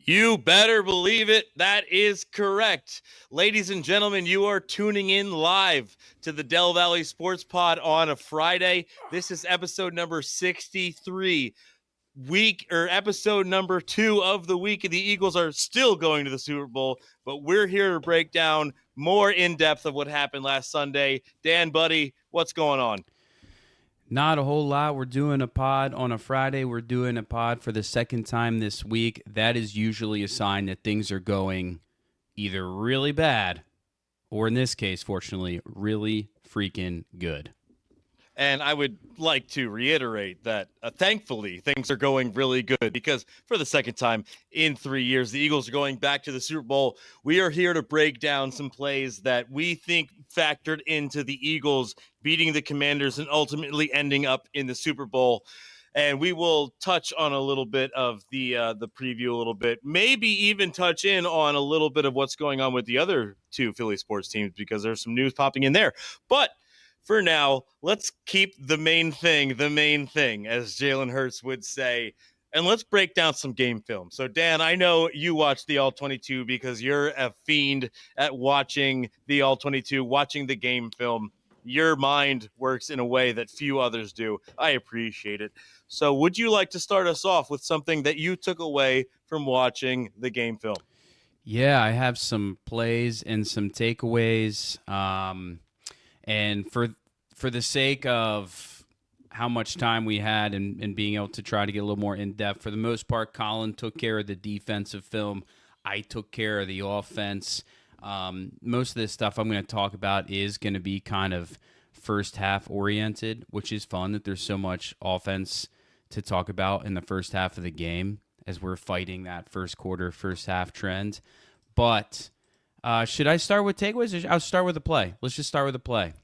You better believe it. That is correct. Ladies and gentlemen, you are tuning in live to the Del Valley Sports Pod on a Friday. This is episode number 63. Episode number 2 of the week. The Eagles are still going to the Super Bowl, but we're here to break down more in depth of what happened last Sunday. Dan, buddy, what's going on? Not a whole lot. We're doing a pod on a Friday. We're doing a pod for the second time this week. That is usually a sign that things are going either really bad or, in this case, fortunately, really freaking good. And I would like to reiterate that, thankfully, things are going really good because for the second time in 3 years, the Eagles are going back to the Super Bowl. We are here to break down some plays that we think factored into the Eagles beating the Commanders and ultimately ending up in the Super Bowl. And we will touch on a little bit of the preview a little bit, maybe even touch in on a little bit of what's going on with the other two Philly sports teams because there's some news popping in there. But for now, let's keep the main thing, as Jalen Hurts would say, and let's break down some game film. So, Dan, I know you watched the All-22 because you're a fiend at watching the All-22, watching the game film. Your mind works in a way that few others do. I appreciate it. So would you like to start us off with something that you took away from watching the game film? Yeah, I have some plays and some takeaways. And for the sake of how much time we had and being able to try to get a little more in-depth, for the most part, Colin took care of the defensive film. I took care of the offense. Most of this stuff I'm going to talk about is going to be kind of first half oriented, which is fun that there's so much offense to talk about in the first half of the game as we're fighting that first quarter, first half trend. But should I start with takeaways? I'll start with the play. Let's just start with the play.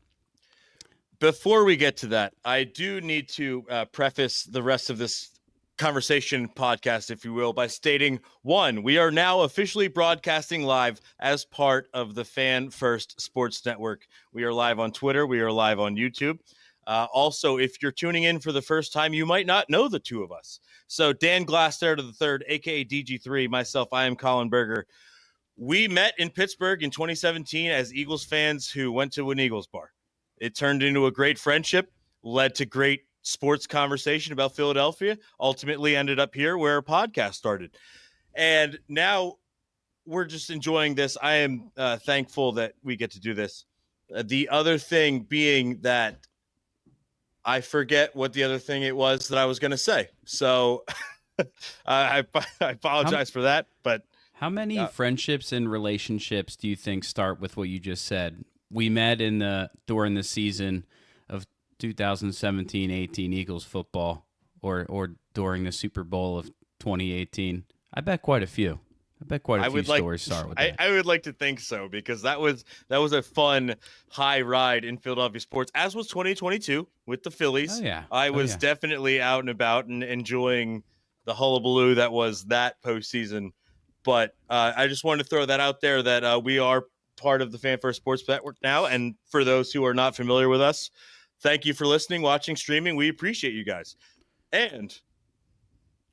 Before we get to that, I do need to preface the rest of this conversation podcast, if you will, by stating, one, we are now officially broadcasting live as part of the Fan First Sports Network. We are live on Twitter. We are live on YouTube. Also, if you're tuning in for the first time, you might not know the two of us. So Dan Glassdale III, a.k.a. DG3, myself, I am Colin Berger. We met in Pittsburgh in 2017 as Eagles fans who went to an Eagles bar. It turned into a great friendship, led to great sports conversation about Philadelphia, ultimately ended up here where a podcast started. And now we're just enjoying this. I am thankful that we get to do this. The other thing being that I forget what the other thing it was that I was going to say. So I apologize for that, but how many friendships and relationships do you think start with what you just said? We met during the season of 2017-18 Eagles football, or during the Super Bowl of 2018. I bet quite a few. Stories start with that. I would like to think so because that was a fun high ride in Philadelphia sports, as was 2022 with the Phillies. Oh, yeah. I was definitely out and about and enjoying the hullabaloo that was that postseason. But I just wanted to throw that out there that we are part of the Fan First Sports Network now. And for those who are not familiar with us, thank you for listening, watching, streaming. We appreciate you guys. And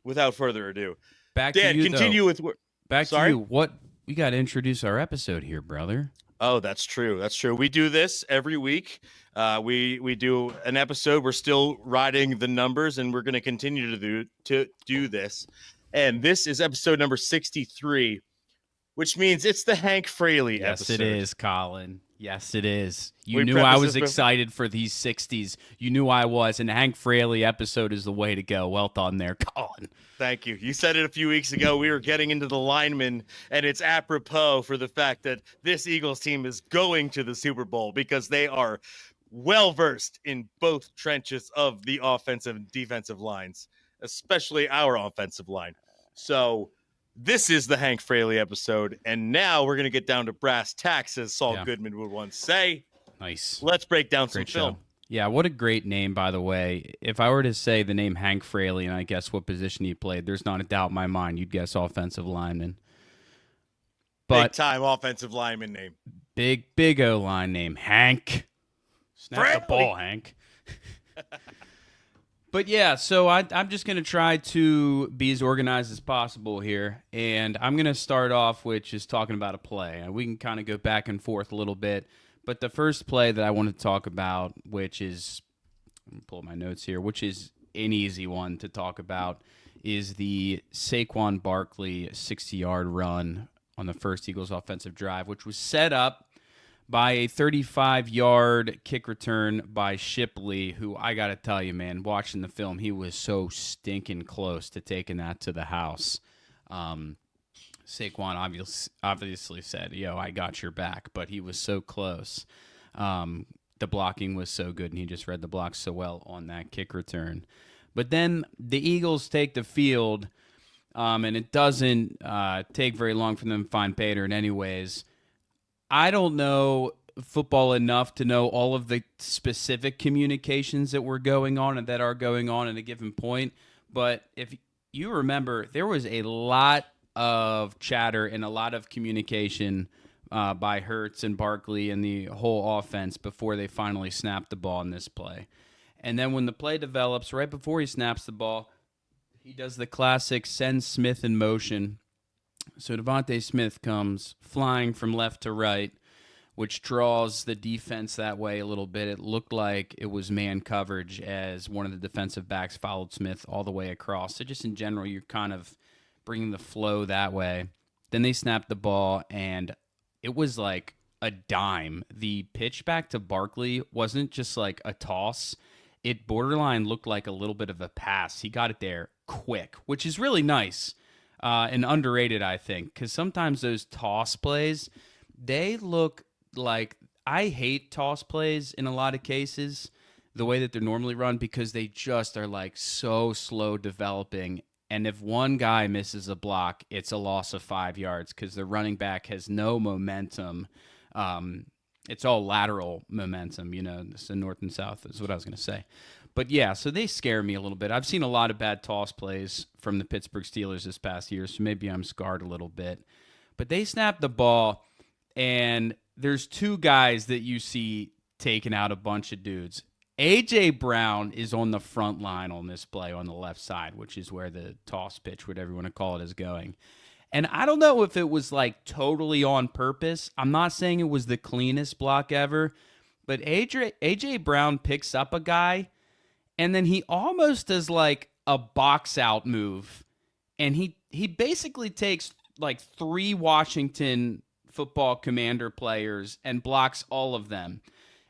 without further ado, Dan, to you, continue with back to you. What we got to introduce our episode here, brother. Oh, that's true. That's true. We do this every week. We do an episode. We're still riding the numbers, and we're going to continue to do this. And this is episode number 63, which means it's the Hank Fraley episode. Yes, it is, Colin. Yes, it is. You knew I was excited for these 60s. You knew I was, and the Hank Fraley episode is the way to go. Well done there, Colin. Thank you. You said it a few weeks ago. We were getting into the linemen, and it's apropos for the fact that this Eagles team is going to the Super Bowl because they are well-versed in both trenches of the offensive and defensive lines, especially our offensive line. So this is the Hank Fraley episode, and now we're going to get down to brass tacks, as Saul Goodman would once say. Nice. Let's break down some film. Yeah, what a great name, by the way. If I were to say the name Hank Fraley and I guess what position he played, there's not a doubt in my mind you'd guess offensive lineman. Big-time offensive lineman name. Big O-line name, Hank. Snap the ball, Hank. But yeah, so I'm just going to try to be as organized as possible here. And I'm going to start off with just talking about a play. And we can kind of go back and forth a little bit. But the first play that I want to talk about, which is, let me pull up my notes here, which is an easy one to talk about, is the Saquon Barkley 60-yard run on the first Eagles offensive drive, which was set up by a 35-yard kick return by Shipley, who I got to tell you, man, watching the film, he was so stinking close to taking that to the house. Saquon obviously said, yo, I got your back, but he was so close. The blocking was so good, and he just read the block so well on that kick return. But then the Eagles take the field, and it doesn't take very long for them to find Payton anyways. I don't know football enough to know all of the specific communications that were going on and that are going on at a given point. But if you remember, there was a lot of chatter and a lot of communication by Hurts and Barkley and the whole offense before they finally snapped the ball in this play. And then when the play develops, right before he snaps the ball, he does the classic send Smith in motion. So Devontae Smith comes flying from left to right, which draws the defense that way a little bit. It looked like it was man coverage as one of the defensive backs followed Smith all the way across. So just in general, you're kind of bringing the flow that way. Then they snapped the ball, and it was like a dime. The pitch back to Barkley wasn't just like a toss. It borderline looked like a little bit of a pass. He got it there quick, which is really nice. And underrated, I think, because sometimes those toss plays, they look like, I hate toss plays in a lot of cases, the way that they're normally run, because they just are like so slow developing. And if one guy misses a block, it's a loss of 5 yards because the running back has no momentum. It's all lateral momentum, it's the north and south is what I was going to say. But yeah, so they scare me a little bit. I've seen a lot of bad toss plays from the Pittsburgh Steelers this past year, so maybe I'm scarred a little bit. But they snapped the ball, and there's two guys that you see taking out a bunch of dudes. A.J. Brown is on the front line on this play on the left side, which is where the toss pitch, whatever you want to call it, is going. And I don't know if it was like totally on purpose. I'm not saying it was the cleanest block ever, but A.J. Brown picks up a guy, and then he almost does like a box out move. And he basically takes like 3 Washington football Commander players and blocks all of them.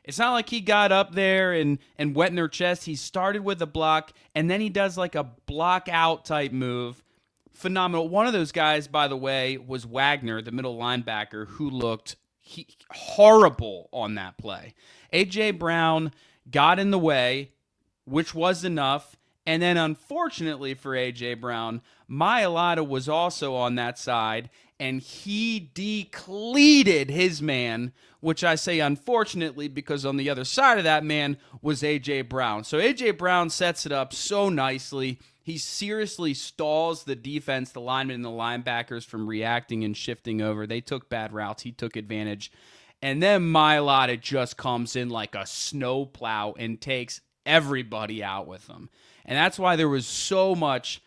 It's not like he got up there and went in their chest. He started with a block, and then he does like a block out type move. Phenomenal. One of those guys, by the way, was Wagner, the middle linebacker, who looked horrible on that play. A.J. Brown got in the way, which was enough. And then, unfortunately for A.J. Brown, Mailata was also on that side, and he decleated his man, which I say unfortunately because on the other side of that man was A.J. Brown. So A.J. Brown sets it up so nicely. He seriously stalls the defense, the linemen and the linebackers from reacting and shifting over. They took bad routes. He took advantage. And then Mailata just comes in like a snowplow and takes everybody out with him. And that's why there was so much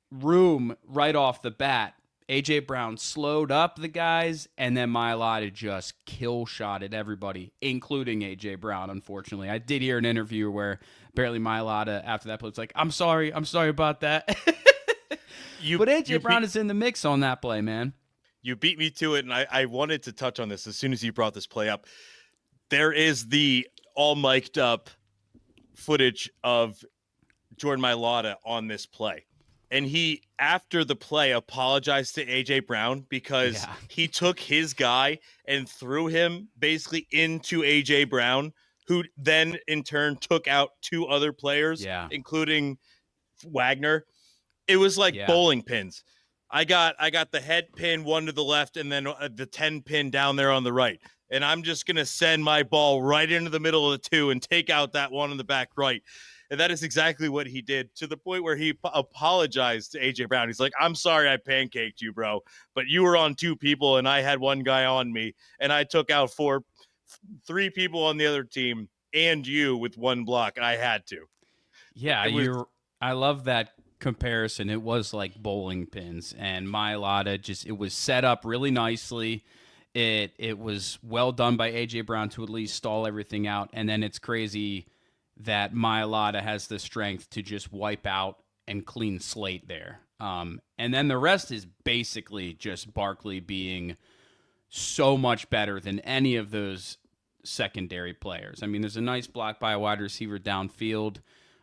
room right off the bat. A.J. Brown slowed up the guys, and then Mailata just kill-shotted everybody, including A.J. Brown, unfortunately. I did hear an interview where apparently Mailata, after that play, was like, I'm sorry about that. But A.J. Brown is in the mix on that play, man. You beat me to it, and I wanted to touch on this as soon as you brought this play up. There is the all mic'd up footage of Jordan Mailata on this play. And he, after the play, apologized to A.J. Brown because he took his guy and threw him basically into A.J. Brown, who then in turn took out 2 other players, including Wagner. It was like bowling pins. I got the head pin, one to the left, and then the 10 pin down there on the right. And I'm just going to send my ball right into the middle of the 2 and take out that one in the back right. And that is exactly what he did, to the point where he apologized to A.J. Brown. He's like, I'm sorry I pancaked you, bro, but you were on 2 people and I had 1 guy on me, and I took out 3 people on the other team and you with 1 block. I had to. Yeah, It was I love that comparison. It was like bowling pins, and Mailata it was set up really nicely. It was well done by AJ Brown to at least stall everything out, and then it's crazy that Mailata has the strength to just wipe out and clean slate there. And then the rest is basically just Barkley being so much better than any of those secondary players. I mean, there's a nice block by a wide receiver downfield,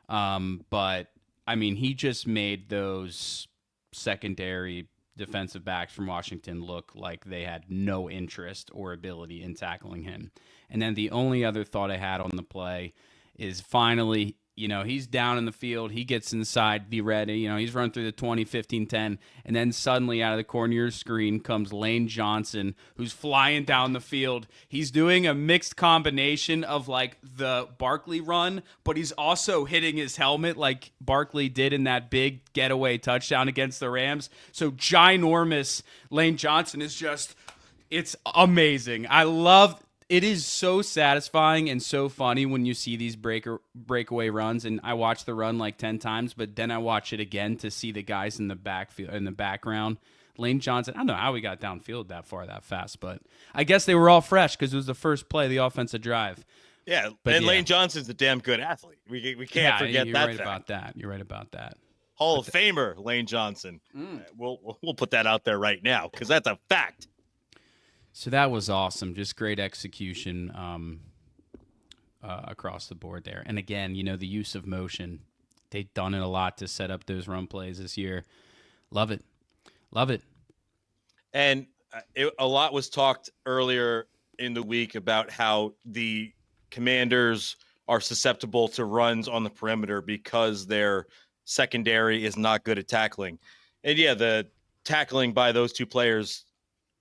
but I mean, he just made those secondary defensive backs from Washington look like they had no interest or ability in tackling him. And then the only other thought I had on the play is finally, he's down in the field. He gets inside the ready. He's run through the 20, 15, 10. And then suddenly out of the corner of your screen comes Lane Johnson, who's flying down the field. He's doing a mixed combination of like the Barkley run, but he's also hitting his helmet like Barkley did in that big getaway touchdown against the Rams. So ginormous Lane Johnson is it's amazing. It is so satisfying and so funny when you see these breakaway runs, and I watch the run like 10 times, but then I watch it again to see the guys in the background. Lane Johnson, I don't know how he got downfield that far that fast, but I guess they were all fresh because it was the first play of the offensive drive. Yeah, Lane Johnson's a damn good athlete. We can't forget you're that right fact. about that. You're right about that. Hall of Famer Lane Johnson. We'll put that out there right now because that's a fact. So that was awesome. Just great execution across the board there. And again, the use of motion. They've done it a lot to set up those run plays this year. Love it. Love it. And a lot was talked earlier in the week about how the Commanders are susceptible to runs on the perimeter because their secondary is not good at tackling. And yeah, the tackling by those two players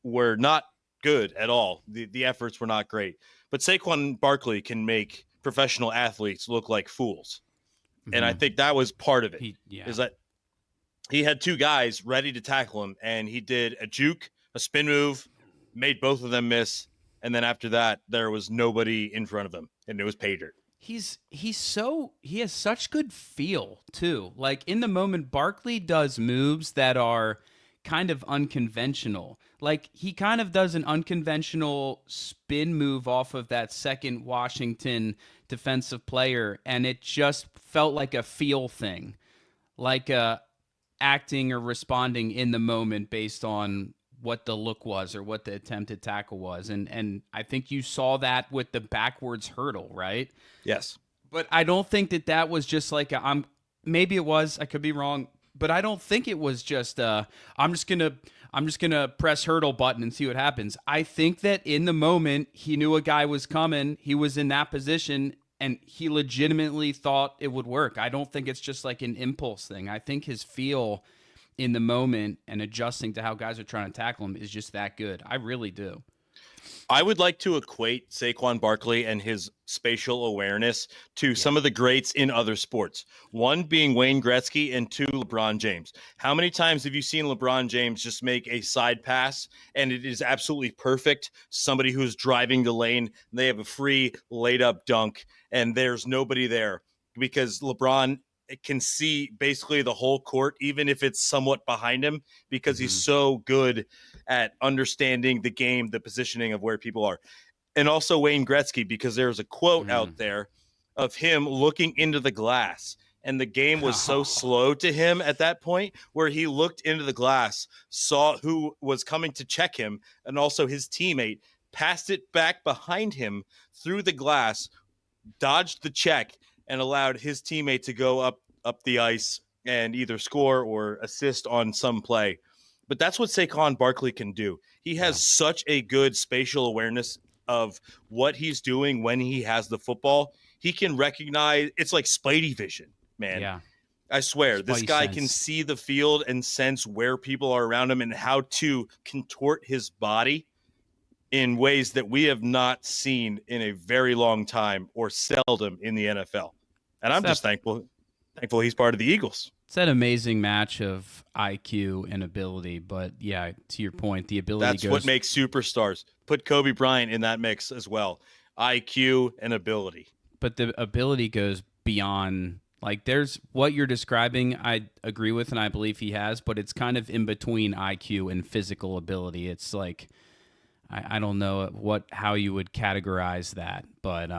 were not good at all. The efforts were not great. But Saquon Barkley can make professional athletes look like fools. Mm-hmm. And I think that was part of it. Is that he had two guys ready to tackle him, and he did a juke, a spin move, made both of them miss, and then after that, there was nobody in front of him, and it was pay dirt. He has such good feel too. Like in the moment, Barkley does moves that are kind of unconventional. Like he kind of does an unconventional spin move off of that second Washington defensive player, and it just felt like a feel thing, like acting or responding in the moment based on what the look was or what the attempted tackle was. And I think you saw that with the backwards hurdle, right? Yes. But I don't think that was just like maybe it was, I could be wrong, but I don't think it was just I'm just gonna press hurdle button and see what happens. I think that in the moment he knew a guy was coming, he was in that position, and he legitimately thought it would work. I don't think it's just like an impulse thing. I think his feel in the moment and adjusting to how guys are trying to tackle him is just that good. I really do. I would like to equate Saquon Barkley and his spatial awareness to some of the greats in other sports. One being Wayne Gretzky and two, LeBron James. How many times have you seen LeBron James just make a side pass and it is absolutely perfect? Somebody who's driving the lane, they have a free laid up dunk and there's nobody there because LeBron can see basically the whole court, even if it's somewhat behind him, because he's so good at understanding the game, the positioning of where people are. And also Wayne Gretzky, because there's a quote out there of him looking into the glass. And the game was so slow to him at that point where he looked into the glass, saw who was coming to check him, and also his teammate, passed it back behind him through the glass, dodged the check, and allowed his teammate to go up the ice and either score or assist on some play. But that's what Saquon Barkley can do. He has such a good spatial awareness of what he's doing when he has the football. He can recognize, it's like Spidey vision, man. Yeah. I swear, this guy can see the field and sense where people are around him and how to contort his body in ways that we have not seen in a very long time or seldom in the NFL. And I'm just thankful he's part of the Eagles. It's that amazing match of IQ and ability. But, yeah, to your point, the ability That's what makes superstars. Put Kobe Bryant in that mix as well. IQ and ability. But the ability goes beyond Like, there's what you're describing, I agree with, and I believe he has, but it's kind of in between IQ and physical ability. It's like, I don't know how you would categorize that, but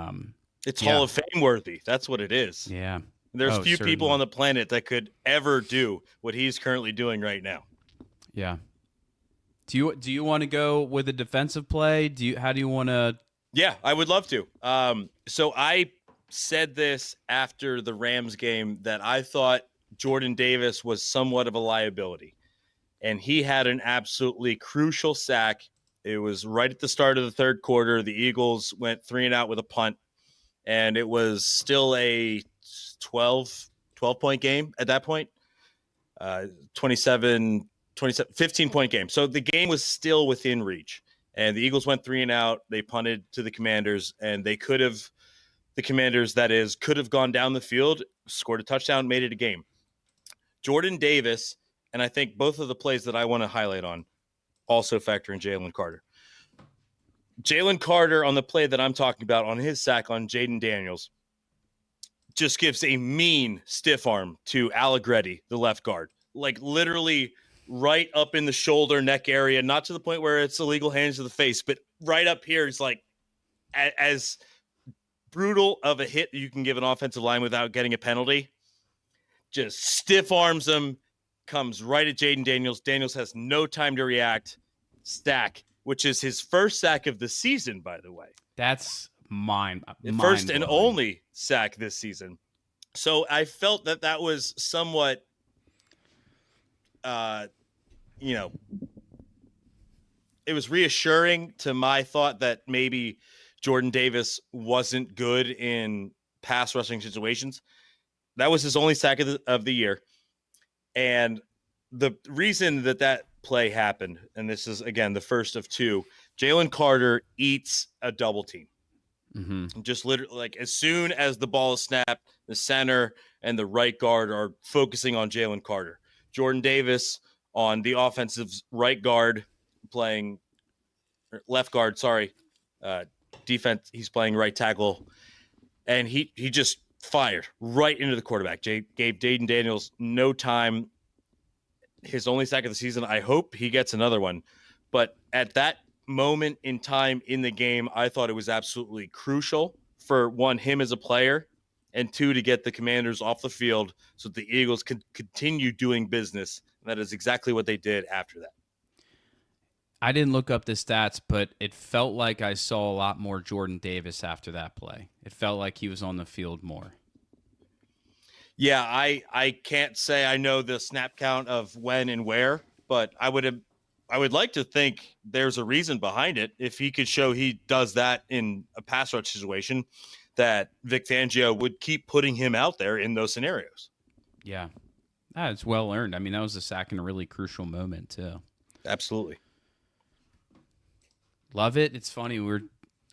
It's yeah, Hall of Fame worthy. That's what it is. yeah. There's Oh, few people certainly. on the planet that could ever do what he's currently doing right now. Yeah. Do you want to go with a defensive play? How do you want to? Yeah, I would love to. So I said this after the Rams game that I thought Jordan Davis was somewhat of a liability, and he had an absolutely crucial sack. It was right at the start of the third quarter. The Eagles went 3-and-out with a punt, and it was still a 12-point game at that point. 27, 15-point game. So the game was still within reach. And the Eagles went 3-and-out. They punted to the Commanders, and the Commanders, that is, could have gone down the field, scored a touchdown, made it a game. Jordan Davis, and I think both of the plays that I want to highlight on also factor in Jalen Carter. Jalen Carter on the play that I'm talking about on his sack on Jaden Daniels just gives a mean stiff arm to Allegretti, the left guard. Like literally right up in the shoulder, neck area, not to the point where it's illegal hands to the face, but right up here is like as brutal of a hit you can give an offensive line without getting a penalty. Just stiff arms him, comes right at Jaden Daniels. Daniels has no time to react. Sack, which is his first sack of the season, by the way. That's First and mind-blowing. only sack this season. So I felt that was somewhat, it was reassuring to my thought that maybe Jordan Davis wasn't good in pass rushing situations. That was his only sack of the year. And the reason that play happened, and this is, again, the first of two, Jalen Carter eats a double team. Mm-hmm. Just literally, like, as soon as the ball is snapped, the center and the right guard are focusing on Jalen Carter. Jordan Davis on the offensive right guard left guard, defense, he's playing right tackle, and he just fired right into the quarterback. Gave Jaden Daniels no time. His only sack of the season. I hope he gets another one. But at that moment in time in the game, I thought it was absolutely crucial for, one, him as a player, and two, to get the Commanders off the field so that the Eagles could continue doing business. And that is exactly what they did after that. I didn't look up the stats, but it felt like I saw a lot more Jordan Davis after that play. It felt like he was on the field more. Yeah, I can't say I know the snap count of when and where, but I would like to think there's a reason behind it. If he could show he does that in a pass rush situation, that Vic Fangio would keep putting him out there in those scenarios. Yeah. It's well earned. I mean, that was a sack in a really crucial moment, too. Absolutely. Love it. It's funny.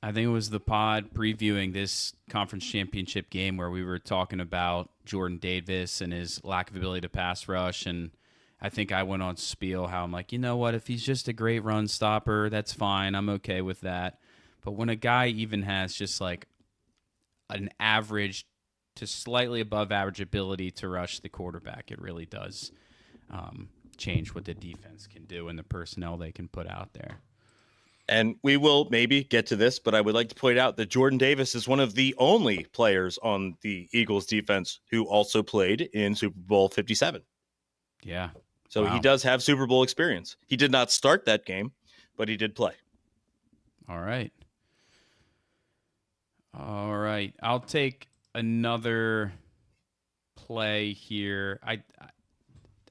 I think it was the pod previewing this conference championship game where we were talking about Jordan Davis and his lack of ability to pass rush. And I think I went on spiel how I'm like, you know what? If he's just a great run stopper, that's fine. I'm okay with that. But when a guy even has just like an average to slightly above average ability to rush the quarterback, it really does change what the defense can do and the personnel they can put out there. And we will maybe get to this, but I would like to point out that Jordan Davis is one of the only players on the Eagles defense who also played in Super Bowl 57. Yeah. So He does have Super Bowl experience. He did not start that game, but he did play. All right. I'll take another play here.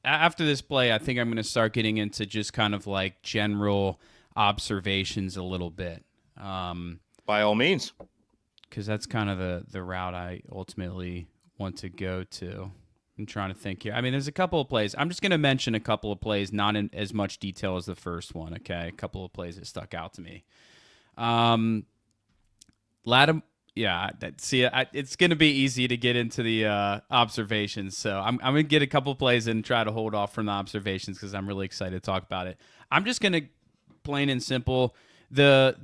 After this play, I think I'm going to start getting into just kind of like general observations a little bit. By all means. Because that's kind of the route I ultimately want to go to. I'm trying to think here. I mean, there's a couple of plays. I'm just going to mention a couple of plays, not in as much detail as the first one, okay? A couple of plays that stuck out to me. It's going to be easy to get into the observations, so I'm going to get a couple of plays and try to hold off from the observations because I'm really excited to talk about it. I'm just going to, plain and simple, the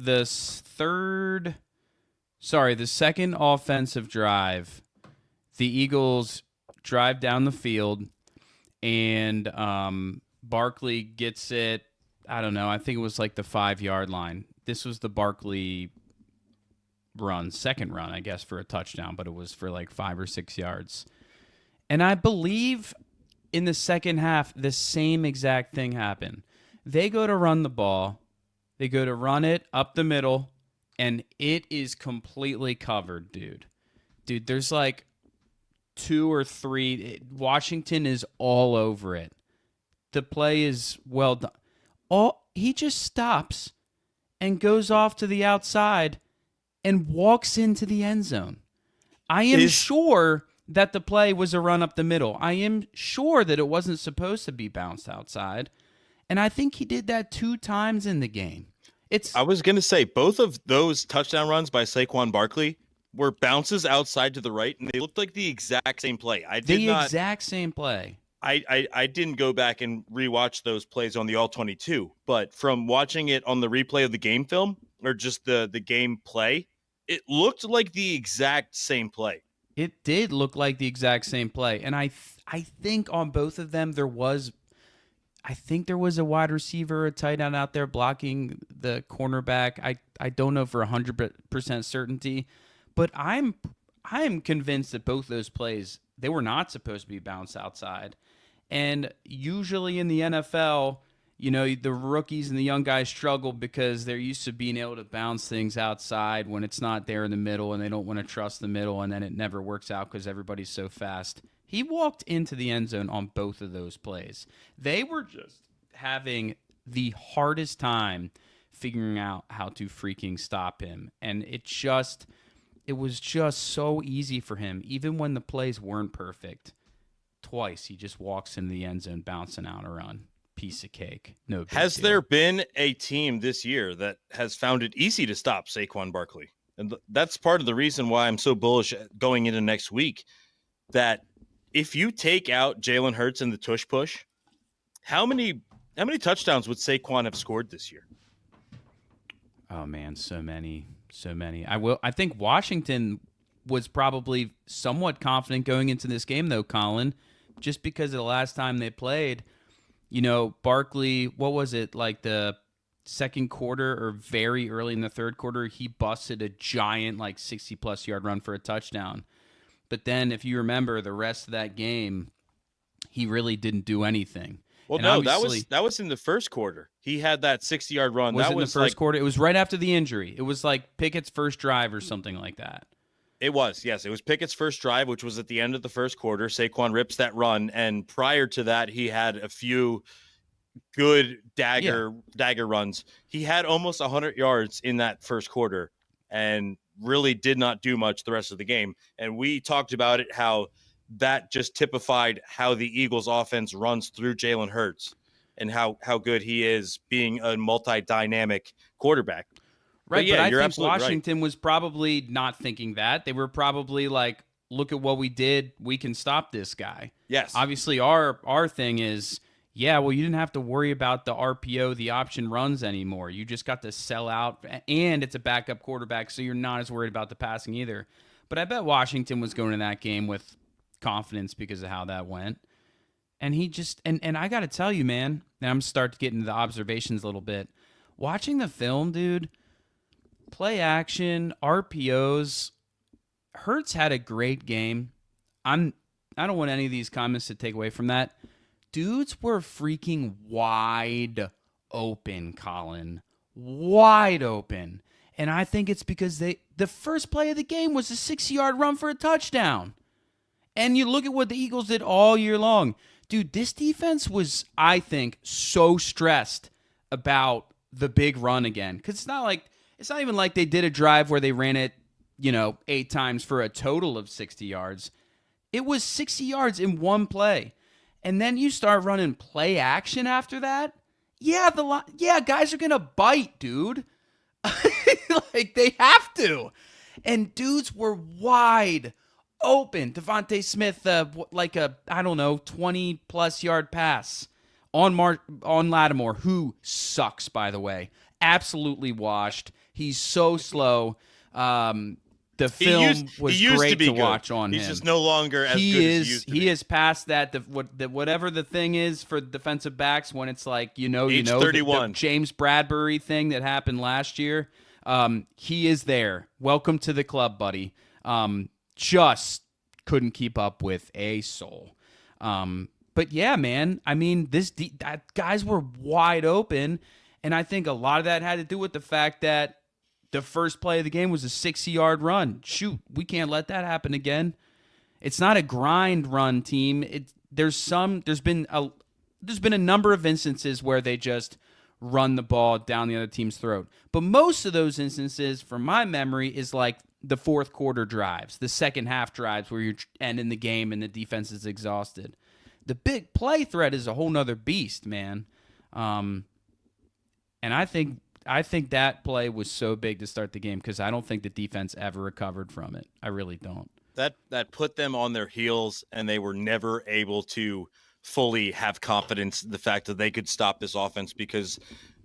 second offensive drive, the Eagles drive down the field, and Barkley gets it. I don't know. I think it was like the 5-yard line. This was the Barkley run, second run, I guess, for a touchdown, but it was for like 5 or 6 yards. And I believe in the second half, the same exact thing happened. They go to run the ball. They go to run it up the middle, and it is completely covered, dude. Dude, there's like 2 or 3. Washington is all over it. The play is well done. He just stops and goes off to the outside and walks into the end zone. I am sure that the play was a run up the middle. I am sure that it wasn't supposed to be bounced outside. And I think he did that 2 times in the game. I was going to say, both of those touchdown runs by Saquon Barkley were bounces outside to the right, and they looked like the exact same play. Exact same play. I didn't go back and rewatch those plays on the All-22, but from watching it on the replay of the game film, or just the game play, it looked like the exact same play. It did look like the exact same play. And I think on both of them there was a wide receiver, a tight end out there blocking the cornerback. I don't know for 100% certainty, but I'm convinced that both those plays, they were not supposed to be bounced outside. And usually in the NFL, you know, the rookies and the young guys struggle because they're used to being able to bounce things outside when it's not there in the middle, and they don't want to trust the middle, and then it never works out because everybody's so fast. He walked into the end zone on both of those plays. They were just having the hardest time figuring out how to freaking stop him. And it was just so easy for him, even when the plays weren't perfect. Twice, he just walks into the end zone, bouncing out a run. Piece of cake. No big Has deal. there been a team this year that has found it easy to stop Saquon Barkley? And that's part of the reason why I'm so bullish going into next week, that if you take out Jalen Hurts and the tush push, how many touchdowns would Saquon have scored this year? Oh man, so many. I think Washington was probably somewhat confident going into this game though, Colin, just because of the last time they played. You know, Barkley, what was it, like the second quarter or very early in the third quarter, he busted a giant like 60-plus yard run for a touchdown. But then if you remember the rest of that game, he really didn't do anything. Well, and no, that was in the first quarter. He had that 60-yard run. Was that it in the first quarter? It was right after the injury. It was like Pickett's first drive or something like that. It was, yes. It was Pickett's first drive, which was at the end of the first quarter. Saquon rips that run, and prior to that, he had a few good dagger runs. He had almost 100 yards in that first quarter and really did not do much the rest of the game. And we talked about it, how that just typified how the Eagles offense runs through Jalen Hurts and how good he is being a multi-dynamic quarterback. Right, but I think Washington was probably not thinking that. They were probably like, look at what we did. We can stop this guy. Yes. Obviously, our thing is, yeah, well, you didn't have to worry about the RPO, the option runs anymore. You just got to sell out, and it's a backup quarterback, so you're not as worried about the passing either. But I bet Washington was going to that game with confidence because of how that went. And he just, and I got to tell you, man, and I'm starting to get into the observations a little bit. Watching the film, dude, play action, RPOs. Hurts had a great game. I don't want any of these comments to take away from that. Dudes were freaking wide open, Colin. Wide open. And I think it's because the first play of the game was a 60-yard run for a touchdown. And you look at what the Eagles did all year long. Dude, this defense was, I think, so stressed about the big run again. Because it's not even like they did a drive where they ran it, 8 times for a total of 60 yards. It was 60 yards in one play. And then you start running play action after that. Yeah, guys are going to bite, dude. Like, they have to. And dudes were wide open. Devontae Smith, like a, 20-plus yard pass on Lattimore, who sucks, by the way. Absolutely washed. He's so slow. the He film was used great to be to good. watch on He's him. just no longer as good as he used to be. He is past that. Whatever the thing is for defensive backs when it's like Age the 31. James Bradbury thing that happened last year. He is there. Welcome to the club, buddy. Just couldn't keep up with a soul. But yeah, man. I mean, guys were wide open, and I think a lot of that had to do with the fact that the first play of the game was a 60-yard run. Shoot, we can't let that happen again. It's not a grind run team. There's been a number of instances where they just run the ball down the other team's throat. But most of those instances, from my memory, is like the fourth quarter drives, the second half drives where you're ending the game and the defense is exhausted. The big play threat is a whole nother beast, man. And I think that play was so big to start the game because I don't think the defense ever recovered from it. I really don't. That put them on their heels, and they were never able to fully have confidence in the fact that they could stop this offense because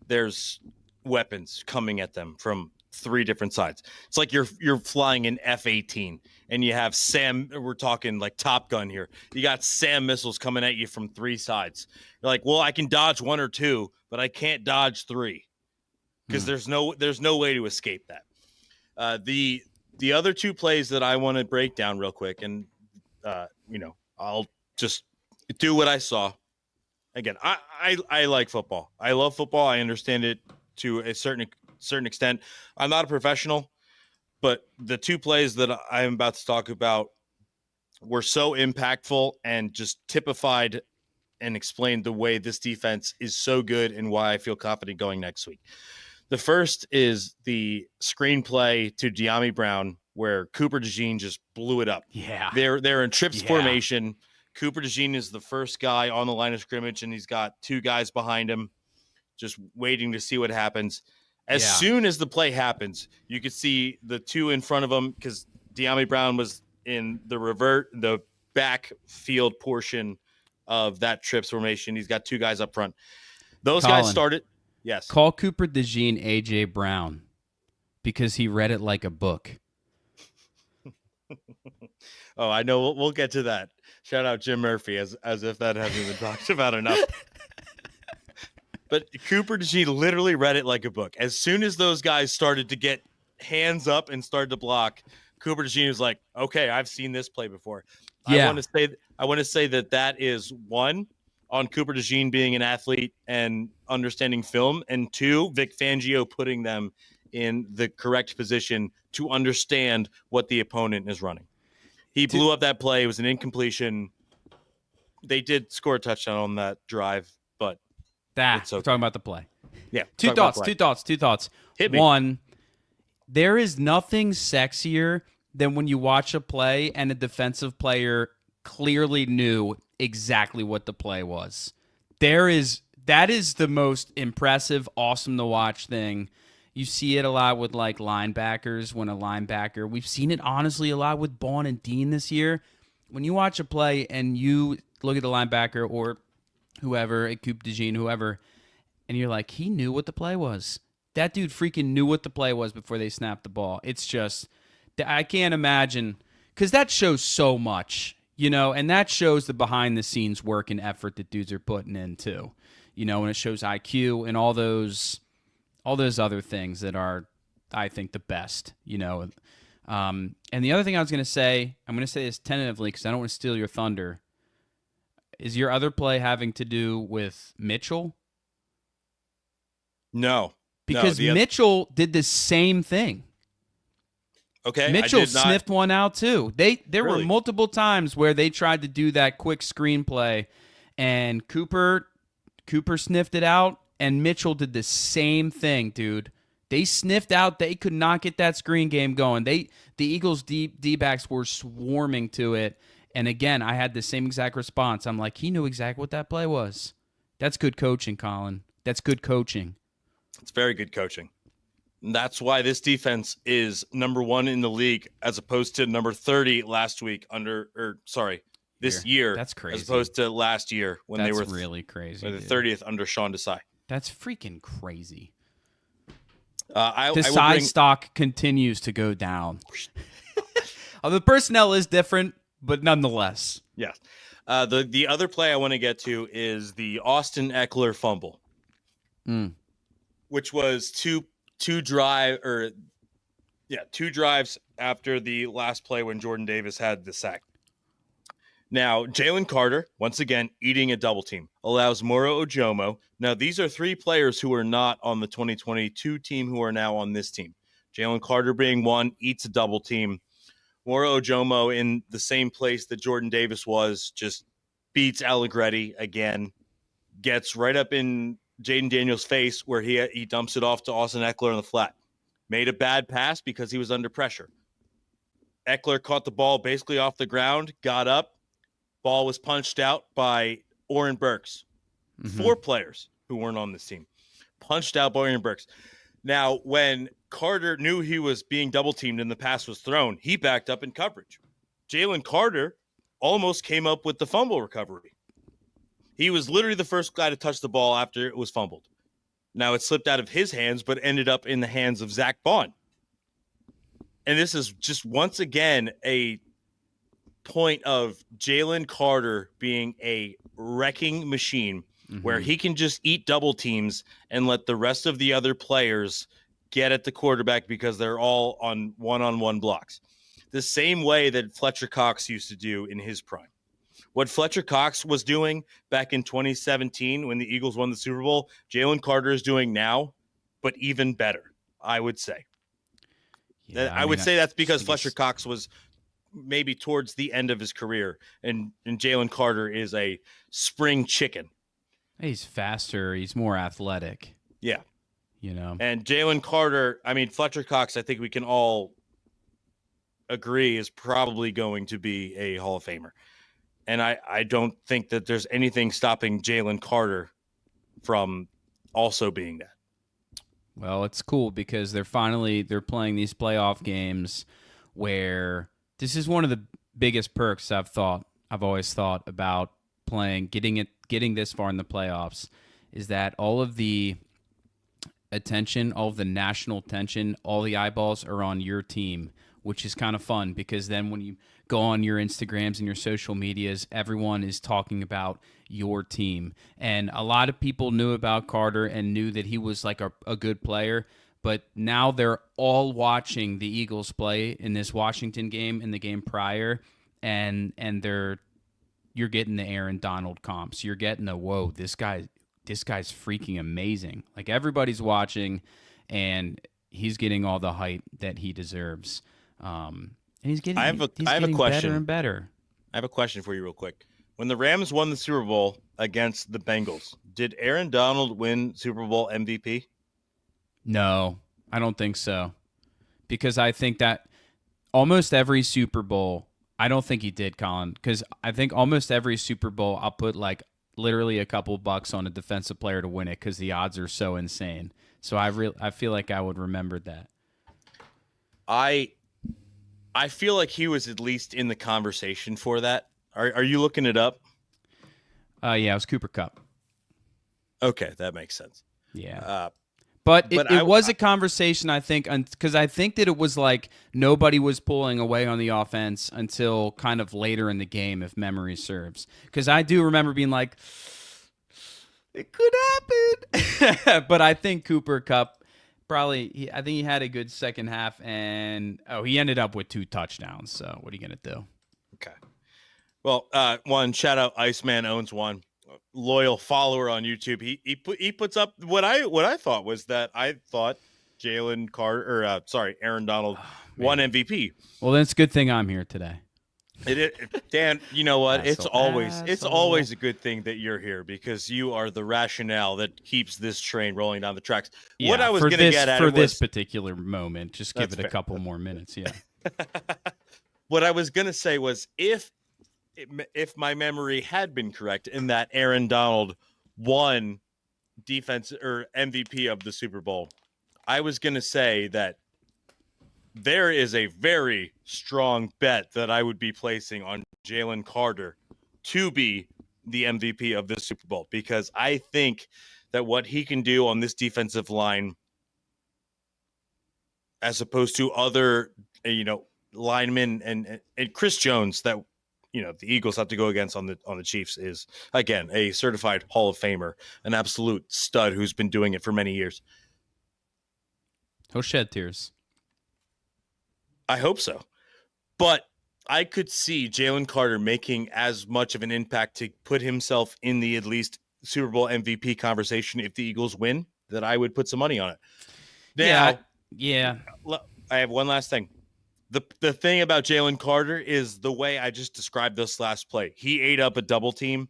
there's weapons coming at them from three different sides. It's like you're flying an F-18 and you have we're talking like Top Gun here. You got SAM missiles coming at you from three sides. You're like, well, I can dodge one or two, but I can't dodge three because there's no way to escape that. The other two plays that I want to break down real quick, and I'll just do what I saw. Again, I like football. I love football. I understand it to a certain extent. I'm not a professional, but the two plays that I'm about to talk about were so impactful and just typified and explained the way this defense is so good and why I feel confident going next week. The first is the screenplay to De'Ami Brown where Cooper DeJean just blew it up. Yeah. They're in trips formation. Cooper DeJean is the first guy on the line of scrimmage, and he's got two guys behind him just waiting to see what happens. As soon as the play happens, you could see the two in front of him because De'Ami Brown was in the backfield portion of that trips formation. He's got two guys up front. Those guys started. Yes. Call Cooper DeJean A.J. Brown because he read it like a book. Oh, I know. We'll get to that. Shout out Jim Murphy as if that hasn't been talked about enough. But Cooper DeJean literally read it like a book. As soon as those guys started to get hands up and started to block, Cooper DeJean was like, okay, I've seen this play before. Yeah. I want to say that is one, on Cooper DeJean being an athlete and understanding film, and two, Vic Fangio putting them in the correct position to understand what the opponent is running. He blew up that play. It was an incompletion. They did score a touchdown on that drive, but we're talking about the play. Yeah. Two thoughts. Hit me. One, there is nothing sexier than when you watch a play and a defensive player clearly knew exactly what the play was. That is the most impressive, awesome to watch thing. You see it a lot with like linebackers when we've seen it honestly a lot with Bond and Dean this year. When you watch a play and you look at the linebacker or whoever, Coop DeJean, whoever, and you're like, he knew what the play was. That dude freaking knew what the play was before they snapped the ball. It's just, I can't imagine, because that shows so much, and that shows the behind-the-scenes work and effort that dudes are putting in too, and it shows IQ and all those other things that are, I think, the best, And the other thing I was going to say, I'm going to say this tentatively because I don't want to steal your thunder, is your other play having to do with Mitchell? No. Because Mitchell did the same thing. Okay. Mitchell sniffed one out too. There were multiple times where they tried to do that quick screenplay, and Cooper sniffed it out, and Mitchell did the same thing, dude. They sniffed out. They could not get that screen game going. The Eagles D-backs were swarming to it, and again, I had the same exact response. I'm like, he knew exactly what that play was. That's good coaching, Colin. That's good coaching. It's very good coaching. And that's why this defense is number 1 in the league as opposed to number 30 last week this year. That's crazy. As opposed to last year when they were really crazy. The 30th under Sean Desai. That's freaking crazy. The size stock continues to go down. The personnel is different, but nonetheless. Yes. The other play I want to get to is the Austin Eckler fumble, which was two drives after the last play when Jordan Davis had the sack. Now, Jalen Carter, once again, eating a double team, allows Moro Ojomo. Now, these are three players who are not on the 2022 team who are now on this team. Jalen Carter being one, eats a double team. Moro Ojomo in the same place that Jordan Davis was, just beats Allegretti again, gets right up in Jaden Daniels' face where he dumps it off to Austin Eckler on the flat. Made a bad pass because he was under pressure. Eckler caught the ball basically off the ground, got up. Ball was punched out by Oren Burks. Four players who weren't on this team. Punched out by Oren Burks. Now, when Carter knew he was being double-teamed and the pass was thrown, he backed up in coverage. Jalen Carter almost came up with the fumble recovery. He was literally the first guy to touch the ball after it was fumbled. Now, it slipped out of his hands, but ended up in the hands of Zach Bond. And this is just once again a point of Jalen Carter being a wrecking machine where he can just eat double teams and let the rest of the other players get at the quarterback because they're all on one-on-one blocks. The same way that Fletcher Cox used to do in his prime. What Fletcher Cox was doing back in 2017 when the Eagles won the Super Bowl, Jalen Carter is doing now, but even better, I would say. Yeah, I would say that's because Fletcher Cox was maybe towards the end of his career, and Jalen Carter is a spring chicken. He's faster. He's more athletic. Yeah. You know. And Jalen Carter, I mean, Fletcher Cox, I think we can all agree is probably going to be a Hall of Famer. And I don't think that there's anything stopping Jalen Carter from also being that. Well, it's cool because they're playing these playoff games where this is one of the biggest perks I've always thought about getting this far in the playoffs is that all of the attention, all of the national attention, all the eyeballs are on your team, which is kind of fun because then when you go on your Instagrams and your social medias, everyone is talking about your team. And a lot of people knew about Carter and knew that he was like a good player, but now they're all watching the Eagles play in this Washington game and the game prior, and you're getting the Aaron Donald comps. You're getting the whoa, this guy's freaking amazing. Like everybody's watching, and he's getting all the hype that he deserves. And he's getting. I have a question. Better and better. I have a question for you, real quick. When the Rams won the Super Bowl against the Bengals, did Aaron Donald win Super Bowl MVP? No, I don't think so. Because I think that almost every Super Bowl, I don't think he did, Colin, because I think almost every Super Bowl, I'll put like literally a couple bucks on a defensive player to win it because the odds are so insane. So I feel like I would remember that. I feel like he was at least in the conversation for that. Are you looking it up? Yeah, it was Cooper Kupp. Okay, that makes sense. Yeah. But it was a conversation, I think, because I think that it was like nobody was pulling away on the offense until kind of later in the game, if memory serves. Because I do remember being like, it could happen. But I think Cooper Kupp probably, I think he had a good second half, and he ended up with 2 touchdowns. So what are you going to do? Okay. Well, one, shout out Iceman Owns One. Loyal follower on YouTube. He puts up what I thought was that I thought Aaron Donald won MVP. Well, then it's a good thing I'm here today. Dan, you know what? It's always a good thing that you're here because you are the rationale that keeps this train rolling down the tracks. Yeah, what I was going to get at this particular moment, just give it a couple more minutes. Yeah. What I was going to say was if my memory had been correct in that Aaron Donald won defense or MVP of the Super Bowl, I was going to say that there is a very strong bet that I would be placing on Jalen Carter to be the MVP of this Super Bowl because I think that what he can do on this defensive line as opposed to other, linemen and Chris Jones that, the Eagles have to go against on the Chiefs is, again, a certified Hall of Famer, an absolute stud who's been doing it for many years. He'll shed tears. I hope so. But I could see Jalen Carter making as much of an impact to put himself in the at least Super Bowl MVP conversation if the Eagles win, that I would put some money on it. Now, yeah. I have one last thing. The thing about Jalen Carter is the way I just described this last play. He ate up a double team,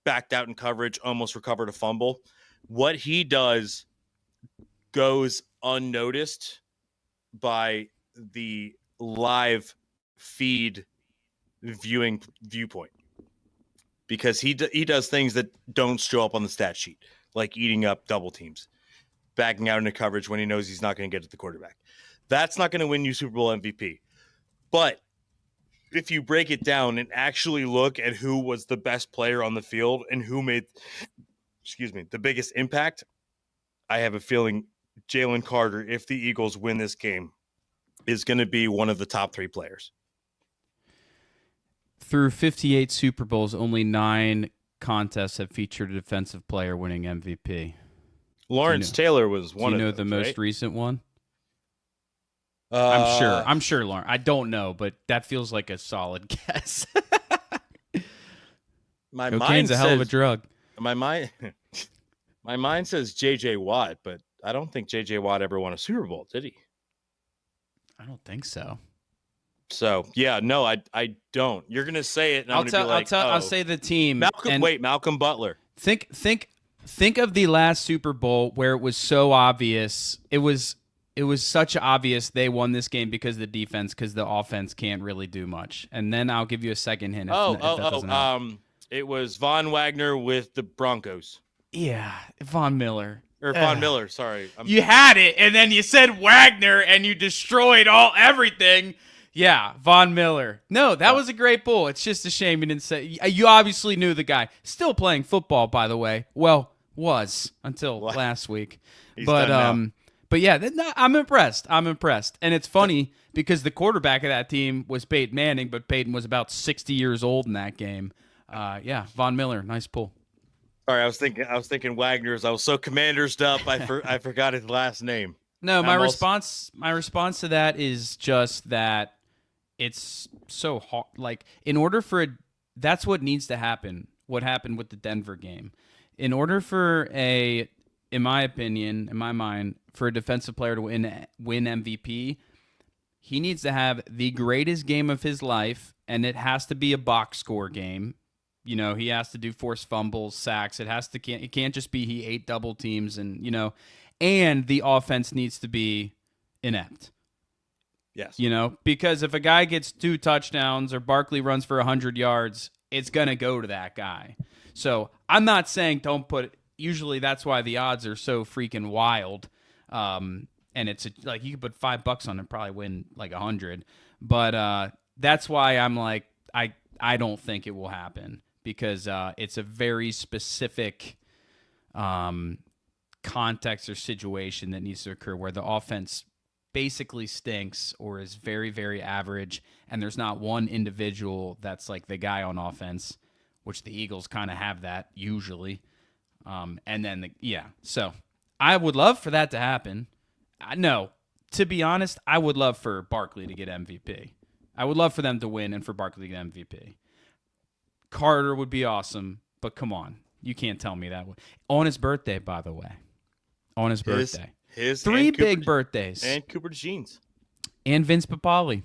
backed out in coverage, almost recovered a fumble. What he does goes unnoticed by the live feed viewpoint, because he does things that don't show up on the stat sheet, like eating up double teams, backing out into coverage when he knows he's not going to get at the quarterback. That's not going to win you Super Bowl MVP. But if you break it down and actually look at who was the best player on the field and who made, the biggest impact, I have a feeling Jalen Carter, if the Eagles win this game, is going to be one of the top 3 players. Through 58 Super Bowls, only 9 contests have featured a defensive player winning MVP. Lawrence Taylor was one of them. Do you know the most recent one? I'm I'm sure, Lauren. I don't know, but that feels like a solid guess. Cocaine's a hell of a drug. My mind says J.J. Watt, but I don't think J.J. Watt ever won a Super Bowl, did he? I don't think so. So, yeah, no, I don't. You're going to say it, and I'm going to be like, I'll say the team. Malcolm Butler. Think of the last Super Bowl where it was so obvious. It was such obvious they won this game because of the defense, because the offense can't really do much. And then I'll give you a second hint. It was Von Wagner with the Broncos. Yeah, Von Miller. Or Von Miller, sorry. You had it, and then you said Wagner, and you destroyed everything. Yeah, Von Miller. No, that was a great bull. It's just a shame you didn't say. You obviously knew the guy. Still playing football, by the way. Well, was until last week. But yeah, I'm impressed. And it's funny because the quarterback of that team was Peyton Manning, but Peyton was about 60 years old in that game. Yeah, Von Miller, nice pull. Sorry, I was thinking Wagner's. I was so Commander's up, I forgot his last name. No, my response to that is just that it's so hard. Like, in order for that's what needs to happen. What happened with the Denver game? In order for in my opinion, in my mind, for a defensive player to win MVP, he needs to have the greatest game of his life, and it has to be a box score game. You know, he has to do forced fumbles, sacks. It can't just be he ate double teams, and and the offense needs to be inept. Yes. Because if a guy gets 2 touchdowns or Barkley runs for 100 yards, it's going to go to that guy. So I'm not saying don't put it. Usually that's why the odds are so freaking wild. And it's like you could put $5 on it and probably win like 100. But that's why I'm like, I don't think it will happen because it's a very specific context or situation that needs to occur where the offense basically stinks or is very, very average, and there's not one individual that's like the guy on offense, which the Eagles kind of have that usually. And then, so I would love for that to happen. No, to be honest, I would love for Barkley to get MVP. I would love for them to win and for Barkley to get MVP. Carter would be awesome, but come on. You can't tell me that. On his birthday, by the way. On his birthday. His 3 big birthdays. And Cooper DeJean's. And Vince Papale.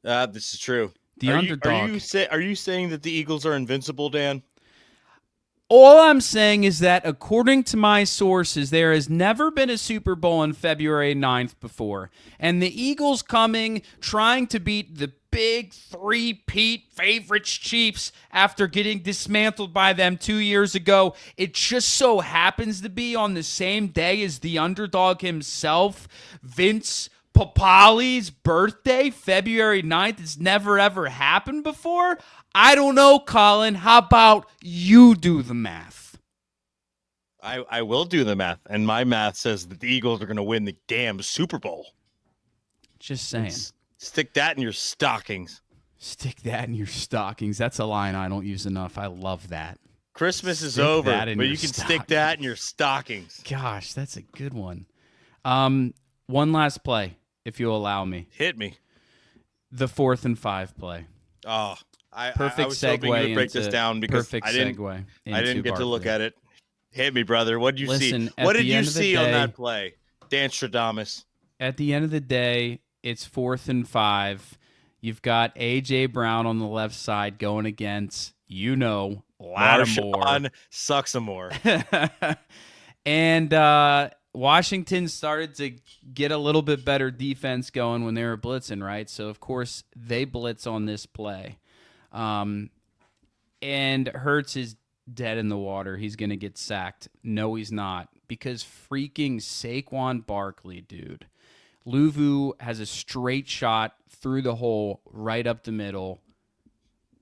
This is true. The underdog. Are you saying that the Eagles are invincible, Dan? All I'm saying is that according to my sources, there has never been a Super Bowl on February 9th before. And the Eagles trying to beat the big 3-peat favorites Chiefs after getting dismantled by them 2 years ago. It just so happens to be on the same day as the underdog himself, Vince Papale's birthday, February 9th. It's never, ever happened before. I don't know, Colin. How about you do the math? I will do the math, and my math says that the Eagles are going to win the damn Super Bowl. Just And saying. stick that in your stockings. Stick that in your stockings. That's a line I don't use enough. I love that. Christmas is Stick over, that in but your you can stick that in your stockings. Gosh, that's a good one. One last play, if you'll allow me. Hit me. The 4th and 5 play. Oh, I Perfect was hoping you would break this down because I didn't get to look at it. Hit me, brother. What did you see? What did you see on that play? Dan Stradamus. At the end of the day, it's 4th and 5. You've got A.J. Brown on the left side going against, Lattimore. Marshawn Suxamore. And Washington started to get a little bit better defense going when they were blitzing, right? So, of course, they blitz on this play. And Hurts is dead in the water. He's going to get sacked. No, he's not. Because freaking Saquon Barkley, dude. Luvu has a straight shot through the hole, right up the middle.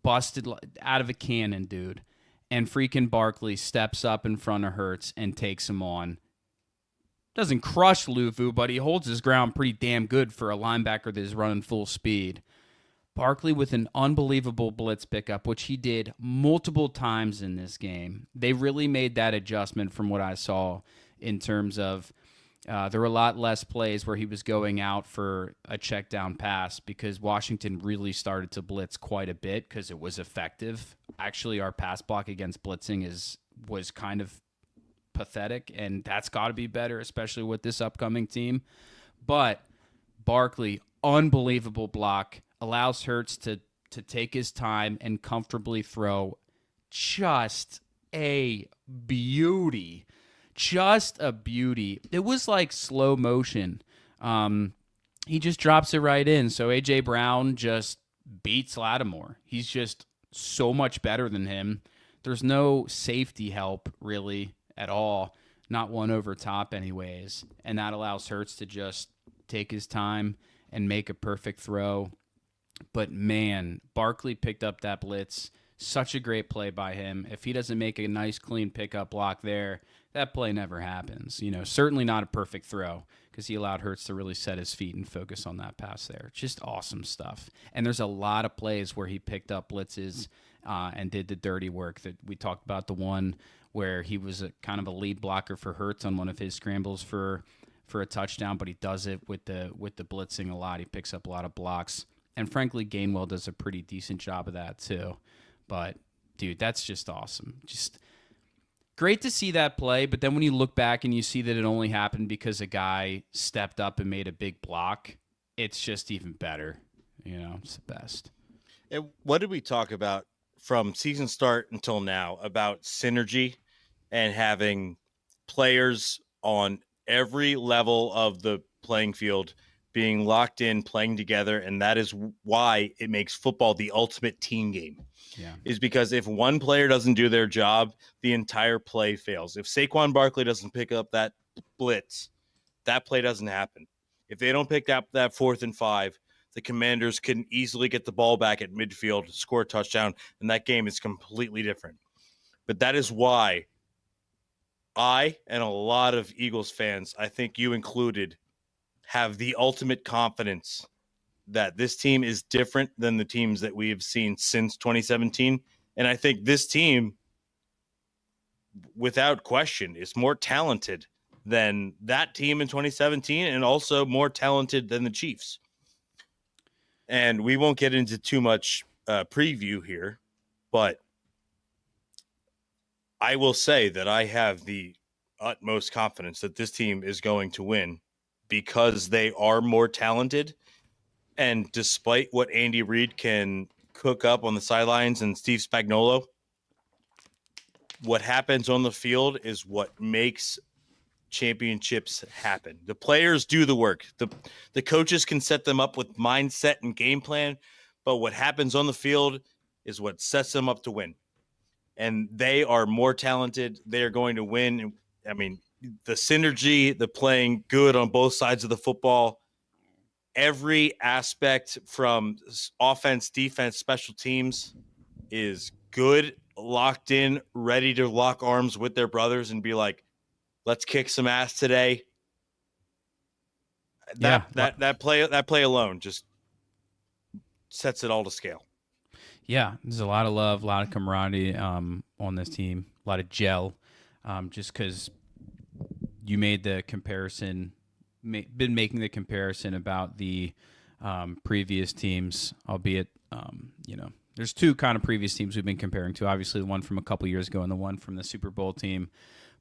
Busted out of a cannon, dude. And freaking Barkley steps up in front of Hurts and takes him on. Doesn't crush Luvu, but he holds his ground pretty damn good for a linebacker that is running full speed. Barkley with an unbelievable blitz pickup, which he did multiple times in this game. They really made that adjustment from what I saw in terms of there were a lot less plays where he was going out for a check down pass because Washington really started to blitz quite a bit because it was effective. Actually, our pass block against blitzing was kind of pathetic, and that's got to be better, especially with this upcoming team. But Barkley, unbelievable block, allows Hurts to take his time and comfortably throw. Just a beauty. Just a beauty. It was like slow motion. He just drops it right in. So A.J. Brown just beats Lattimore. He's just so much better than him. There's no safety help, really, at all. Not one over top anyways. And that allows Hurts to just take his time and make a perfect throw. But, man, Barkley picked up that blitz. Such a great play by him. If he doesn't make a nice, clean pickup block there, that play never happens. Certainly not a perfect throw because he allowed Hurts to really set his feet and focus on that pass there. Just awesome stuff. And there's a lot of plays where he picked up blitzes and did the dirty work that we talked about. The one where he was kind of a lead blocker for Hurts on one of his scrambles for a touchdown, but he does it with the blitzing a lot. He picks up a lot of blocks. And frankly, Gainwell does a pretty decent job of that too. But, dude, that's just awesome. Just great to see that play, but then when you look back and you see that it only happened because a guy stepped up and made a big block, it's just even better. It's the best. And what did we talk about from season start until now about synergy and having players on every level of the playing field being locked in, playing together, and that is why it makes football the ultimate team game. Yeah. Is because if one player doesn't do their job, the entire play fails. If Saquon Barkley doesn't pick up that blitz, that play doesn't happen. If they don't pick up that 4th and 5, the Commanders can easily get the ball back at midfield, score a touchdown, and that game is completely different. But that is why I and a lot of Eagles fans, I think you included, have the ultimate confidence that this team is different than the teams that we have seen since 2017. And I think this team, without question, is more talented than that team in 2017 and also more talented than the Chiefs. And we won't get into too much preview here, but I will say that I have the utmost confidence that this team is going to win because they are more talented. And despite what Andy Reid can cook up on the sidelines and Steve Spagnuolo, what happens on the field is what makes championships happen. The players do the work. The coaches can set them up with mindset and game plan, but what happens on the field is what sets them up to win. And they are more talented. They are going to win. I mean, the synergy, the playing good on both sides of the football, every aspect from offense, defense, special teams is good, locked in, ready to lock arms with their brothers and be like, let's kick some ass today. Yeah. That play alone just sets it all to scale. Yeah, there's a lot of love, a lot of camaraderie on this team, a lot of gel. Just because you made the comparison, been making the comparison about the previous teams, albeit, there's two kind of previous teams we've been comparing to. Obviously, the one from a couple years ago and the one from the Super Bowl team.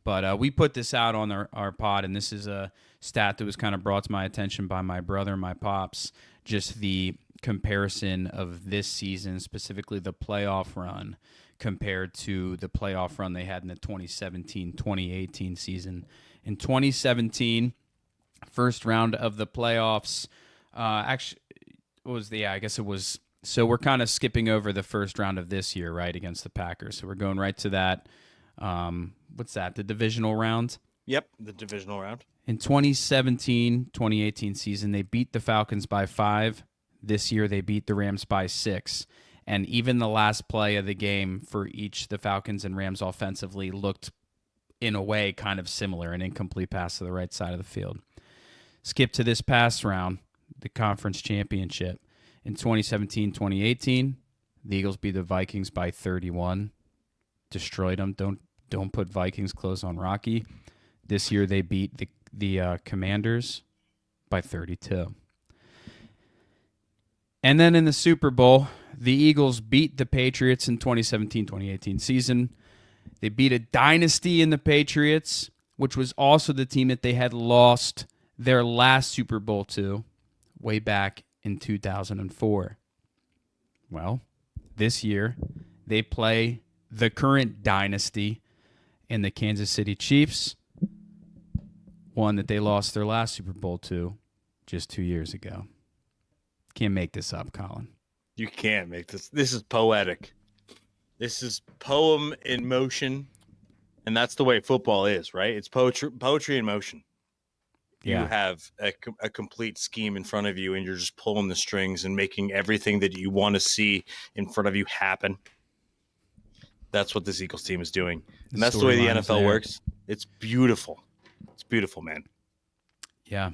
But we put this out on our pod, and this is a stat that was kind of brought to my attention by my brother and my pops, just the comparison of this season, specifically the playoff run, compared to the playoff run they had in the 2017-2018 season. In 2017, first round of the playoffs, so we're kind of skipping over the first round of this year, right, against the Packers. So we're going right to that. What's that, the divisional round? Yep, the divisional round. In 2017-2018 season, they beat the Falcons by 5. This year, they beat the Rams by 6. And even the last play of the game for each, the Falcons and Rams offensively, looked, in a way, kind of similar, an incomplete pass to the right side of the field. Skip to this past round, the conference championship. In 2017-2018, the Eagles beat the Vikings by 31. Destroyed them. Don't put Vikings clothes on Rocky. This year they beat the Commanders by 32. And then in the Super Bowl, the Eagles beat the Patriots in 2017-2018 season. They beat a dynasty in the Patriots, which was also the team that they had lost their last Super Bowl to way back in 2004. Well, this year they play the current dynasty in the Kansas City Chiefs, one that they lost their last Super Bowl to just 2 years ago. Can't make this up, Colin. You can't make this. This is poetic. This is poem in motion, and that's the way football is, right? It's poetry in motion. Yeah. You have a complete scheme in front of you, and you're just pulling the strings and making everything that you want to see in front of you happen. That's what this Eagles team is doing. And that's the way the NFL works. It's beautiful. It's beautiful, man. Yeah.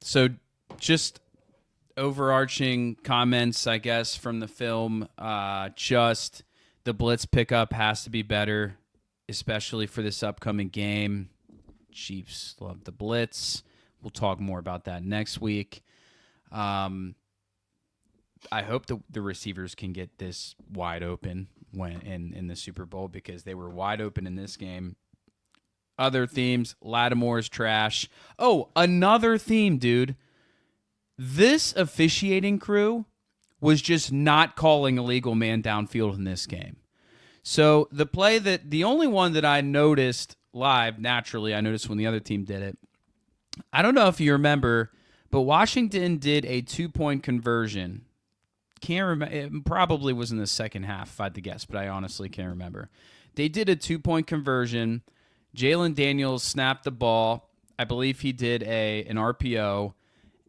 So just overarching comments, I guess, from the film. Just the blitz pickup has to be better, especially for this upcoming game. Chiefs love the blitz. We'll talk more about that next week. I hope the receivers can get this wide open when in the Super Bowl, because they were wide open in this game. Other themes, Lattimore's trash. Oh, another theme, dude. This officiating crew was just not calling a legal man downfield in this game. So the only one that I noticed live, naturally, I noticed when the other team did it. I don't know if you remember, but Washington did a 2-point conversion. Can't remember. It probably was in the second half, if I had to guess, but I honestly can't remember. They did a 2-point conversion. Jalen Daniels snapped the ball. I believe he did an RPO,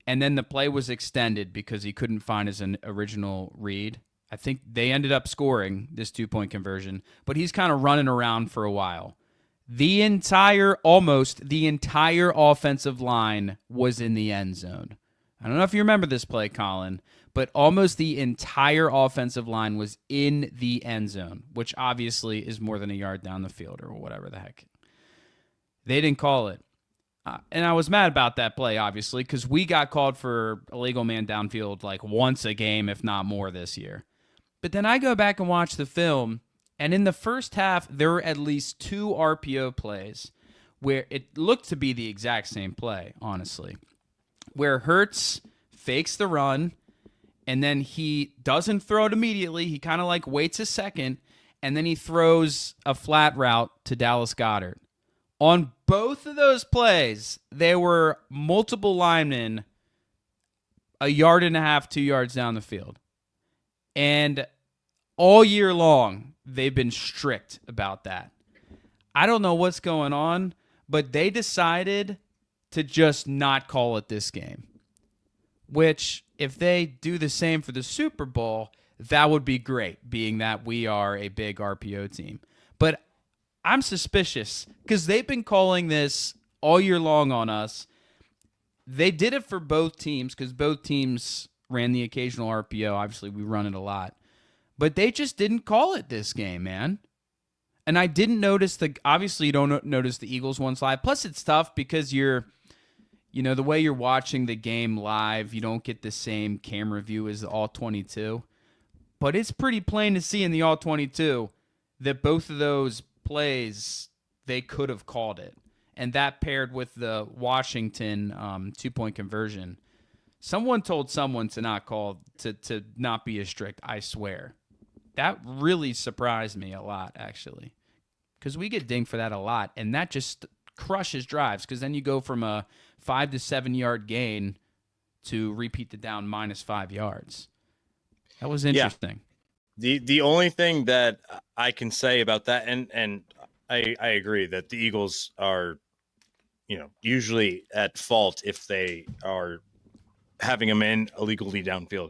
and then the play was extended because he couldn't find his original read. I think they ended up scoring this 2-point conversion, but he's kind of running around for a while. Almost the entire offensive line was in the end zone. I don't know if you remember this play, Colin, but almost the entire offensive line was in the end zone, which obviously is more than a yard down the field or whatever the heck. They didn't call it. And I was mad about that play, obviously, because we got called for illegal man downfield like once a game, if not more, this year. But then I go back and watch the film, and in the first half, there were at least 2 RPO plays where it looked to be the exact same play, honestly, where Hurts fakes the run, and then he doesn't throw it immediately. He kind of like waits a second, and then he throws a flat route to Dallas Goedert. On both of those plays, there were multiple linemen a yard and a half, 2 yards down the field. And all year long, they've been strict about that. I don't know what's going on, but they decided to just not call it this game. Which, if they do the same for the Super Bowl, that would be great, being that we are a big RPO team. But I'm suspicious because they've been calling this all year long on us. They did it for both teams because both teams ran the occasional RPO. Obviously, we run it a lot. But they just didn't call it this game, man. And I didn't notice obviously you don't notice the Eagles ones live. Plus it's tough because the way you're watching the game live, you don't get the same camera view as the all 22. But it's pretty plain to see in the all 22 that both of those plays, they could have called it. And that paired with the Washington 2-point conversion, someone told someone to not call, to not be as strict, I swear. That really surprised me a lot, actually, because we get dinged for that a lot, and that just crushes drives because then you go from a 5 to 7 yard gain to repeat the down -5 yards. That was interesting. Yeah. The only thing that I can say about that, and I agree that the Eagles are, usually at fault if they are having them in illegally downfield,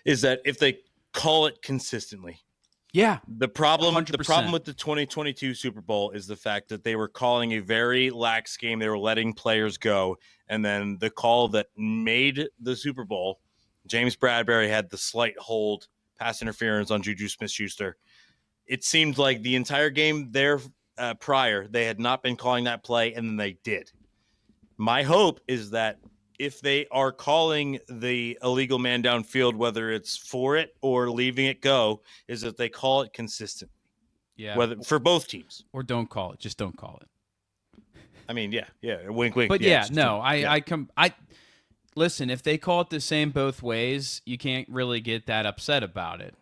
is that if they call it consistently. Yeah. The problem 100%. with the 2022 Super Bowl is the fact that they were calling a very lax game. They were letting players go. And then the call that made the Super Bowl, James Bradbury had the slight hold, pass interference on Juju Smith-Schuster. It seemed like the entire game there prior, they had not been calling that play, and then they did. My hope is that if they are calling the illegal man downfield, whether it's for it or leaving it go, is that they call it consistently. Yeah. Whether for both teams. Or don't call it. Just don't call it. I mean, yeah. Wink, wink. But I listen, if they call it the same both ways, you can't really get that upset about it.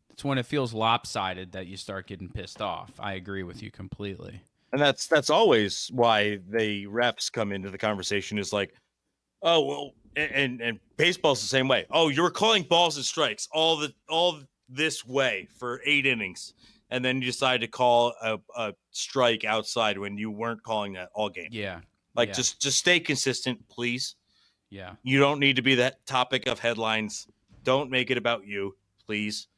It's when it feels lopsided that you start getting pissed off. I agree with you completely. And that's always why the refs come into the conversation is like, oh, well, and baseball's the same way. Oh, you were calling balls and strikes all this way for 8 innings, and then you decide to call a strike outside when you weren't calling that all game. Yeah. Just stay consistent, please. Yeah. You don't need to be that topic of headlines. Don't make it about you, please.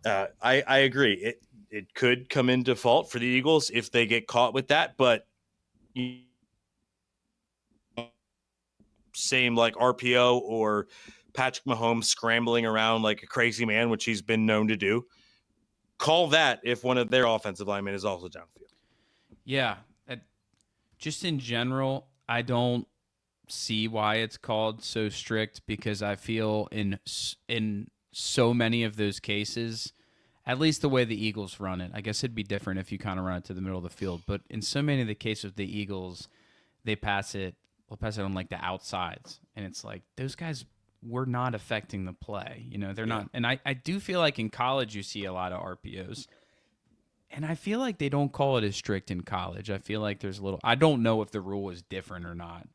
I agree. It could come in default for the Eagles if they get caught with that, but same like RPO or Patrick Mahomes scrambling around like a crazy man, which he's been known to do. Call that if one of their offensive linemen is also downfield. Yeah. Just in general, I don't see why it's called so strict because I feel in so many of those cases, at least the way the Eagles run it, I guess it'd be different if you kind of run it to the middle of the field, but in so many of the cases with the Eagles, they pass it on like the outsides, and it's like those guys were not affecting the play. They're not. And I do feel like in college you see a lot of RPOs, and I feel like they don't call it as strict in college. I feel like there's a little. I don't know if the rule is different or not,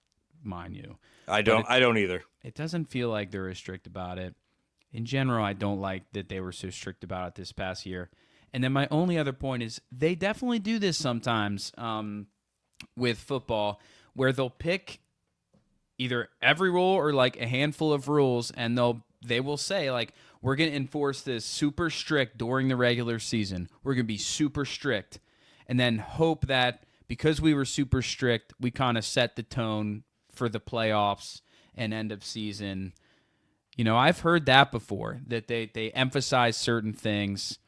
mind you. I don't either. It doesn't feel like they're as strict about it. In general, I don't like that they were so strict about it this past year. And then my only other point is they definitely do this sometimes with football, where they'll pick either every rule or like a handful of rules, and they will say like, we're going to enforce this super strict during the regular season. We're going to be super strict, and then hope that because we were super strict, we kind of set the tone for the playoffs and end of season. I've heard that before, that they emphasize certain things.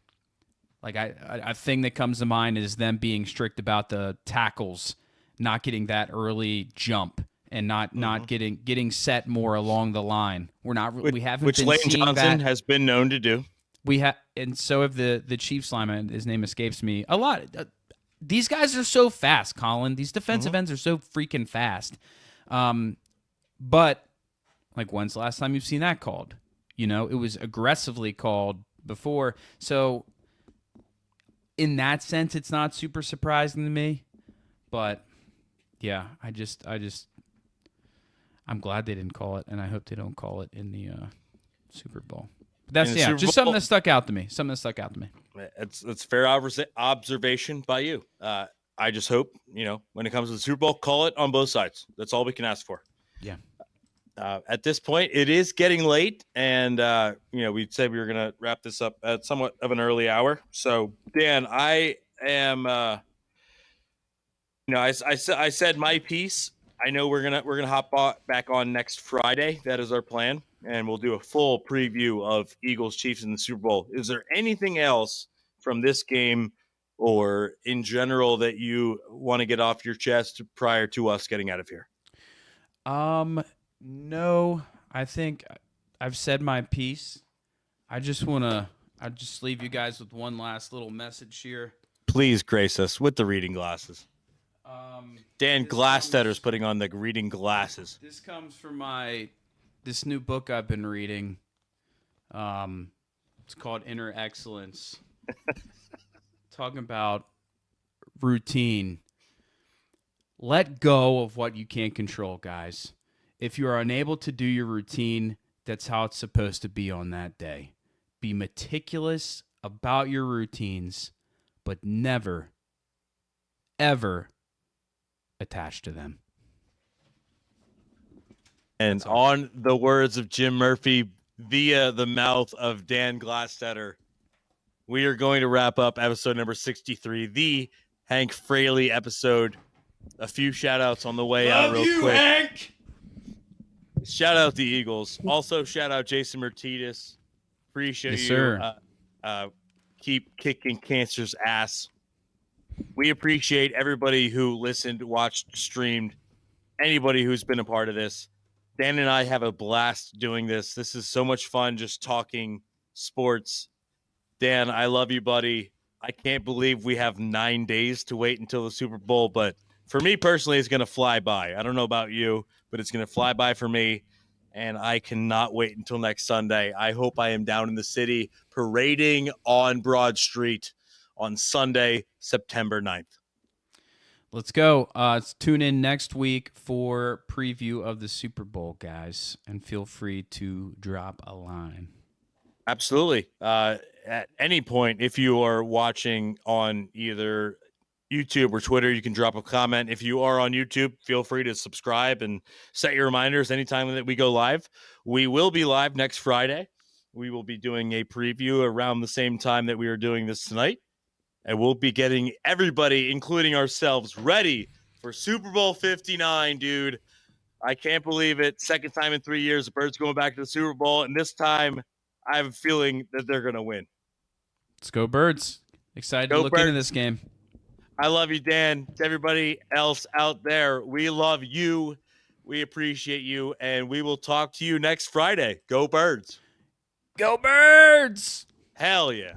Like a thing that comes to mind is them being strict about the tackles, not getting that early jump and not getting set more along the line. We haven't which been Lane seeing Johnson that. has been known to do. And so have the Chiefs lineman. His name escapes me a lot. These guys are so fast, Colin. These defensive ends are so freaking fast. But like, when's the last time you've seen that called? It was aggressively called before. So in that sense, it's not super surprising to me. But yeah, I'm glad they didn't call it, and I hope they don't call it in the Super Bowl. But that's just something that stuck out to me. It's fair observation by you. I just hope, when it comes to the Super Bowl, call it on both sides. That's all we can ask for. Yeah. At this point, it is getting late, and we said we were going to wrap this up at somewhat of an early hour. So, Dan, I am I said my piece. I know we're gonna back on next Friday. That is our plan, and we'll do a full preview of Eagles Chiefs in the Super Bowl. Is there anything else from this game or in general that you want to get off your chest prior to us getting out of here? No, I think I've said my piece. I just leave you guys with one last little message here. Please grace us with the reading glasses. Dan Glassetter's comes, putting on the reading glasses. This comes from this new book I've been reading. It's called Inner Excellence. Talking about routine. Let go of what you can't control, guys. If you are unable to do your routine, that's how it's supposed to be on that day. Be meticulous about your routines, but never, ever attached to them. And on the words of Jim Murphy via the mouth of Dan Glassetter, we are going to wrap up episode number 63, the Hank Fraley episode. A few shout outs on the way out real quick. Hank! Shout out the Eagles. Also shout out Jason Martinez. Appreciate yes, you. Sir. Keep kicking cancer's ass. We appreciate everybody who listened, watched, streamed, anybody who's been a part of this. Dan and I have a blast doing this. This is so much fun just talking sports. Dan, I love you, buddy. I can't believe we have 9 days to wait until the Super Bowl, but for me personally, it's going to fly by. I don't know about you, but it's going to fly by for me, and I cannot wait until next Sunday. I hope I am down in the city parading on Broad Street on Sunday, September 9th. Let's go. Let's tune in next week for preview of the Super Bowl, guys, and feel free to drop a line. Absolutely. At any point, if you are watching on either YouTube or Twitter, you can drop a comment. If you are on YouTube, feel free to subscribe and set your reminders anytime that we go live. We will be live next Friday. We will be doing a preview around the same time that we are doing this tonight. And we'll be getting everybody, including ourselves, ready for Super Bowl 59, dude. I can't believe it. Second time in 3 years, the Birds going back to the Super Bowl. And this time, I have a feeling that they're going to win. Let's go, Birds. Excited to look into this game. I love you, Dan. To everybody else out there, we love you. We appreciate you. And we will talk to you next Friday. Go Birds. Go Birds! Hell yeah.